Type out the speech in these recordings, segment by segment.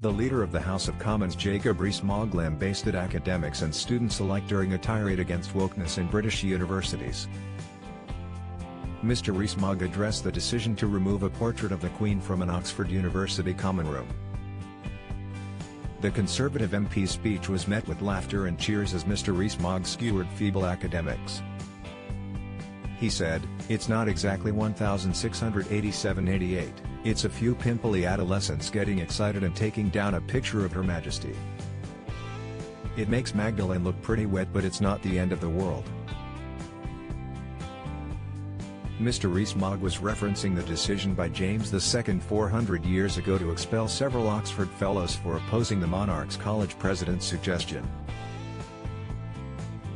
The leader of the House of Commons Jacob Rees-Mogg lambasted academics and students alike during a tirade against wokeness in British universities. Mr. Rees-Mogg addressed the decision to remove a portrait of the Queen from an Oxford University common room. The Conservative MP's speech was met with laughter and cheers as Mr. Rees-Mogg skewered feeble academics. He said, "It's not exactly 1687-88, it's a few pimply adolescents getting excited and taking down a picture of Her Majesty. It makes Magdalene look pretty wet, but it's not the end of the world." Mr. Rees-Mogg was referencing the decision by James II 400 years ago to expel several Oxford Fellows for opposing the monarch's college president's suggestion.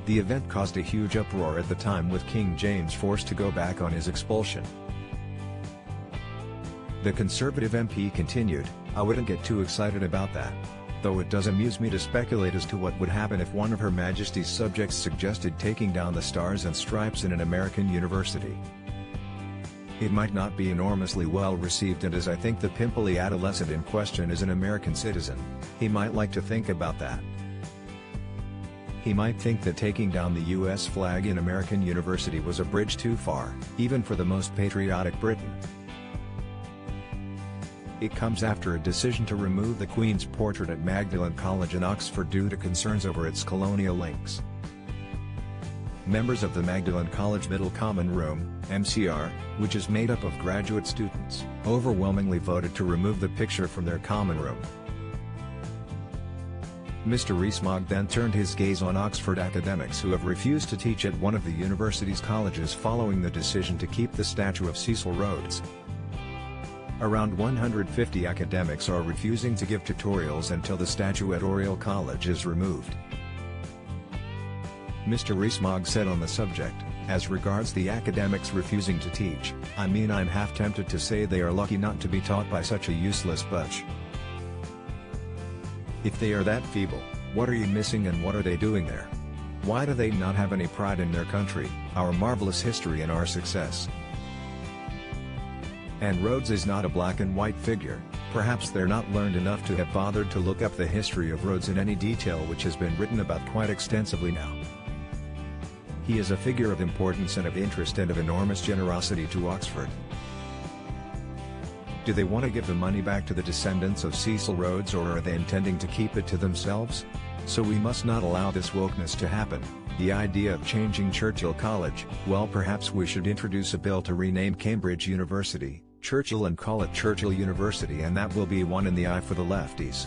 The event caused a huge uproar at the time, with King James forced to go back on his expulsion. The Conservative MP continued, "I wouldn't get too excited about that. Though it does amuse me to speculate as to what would happen if one of Her Majesty's subjects suggested taking down the Stars and Stripes in an American university. It might not be enormously well received, and as I think the pimply adolescent in question is an American citizen, he might like to think about that. He might think that taking down the US flag in American university was a bridge too far, even for the most patriotic Britain. It comes after a decision to remove the Queen's portrait at Magdalen College in Oxford due to concerns over its colonial links. Members of the Magdalen College Middle Common Room, MCR, which is made up of graduate students, overwhelmingly voted to remove the picture from their common room. Mr. Rees-Mogg then turned his gaze on Oxford academics who have refused to teach at one of the university's colleges following the decision to keep the statue of Cecil Rhodes. Around 150 academics are refusing to give tutorials until the statue at Oriel College is removed. Mr. Rees-Mogg said on the subject, "As regards the academics refusing to teach, I mean, I'm half tempted to say they are lucky not to be taught by such a useless bunch. If they are that feeble, what are you missing and what are they doing there? Why do they not have any pride in their country, our marvelous history and our success? And Rhodes is not a black and white figure, perhaps they're not learned enough to have bothered to look up the history of Rhodes in any detail, which has been written about quite extensively now. He is a figure of importance and of interest and of enormous generosity to Oxford. Do they want to give the money back to the descendants of Cecil Rhodes, or are they intending to keep it to themselves? So we must not allow this wokeness to happen." The idea of changing Churchill College, well, perhaps we should introduce a bill to rename Cambridge University Churchill and call it Churchill University, and that will be one in the eye for the lefties.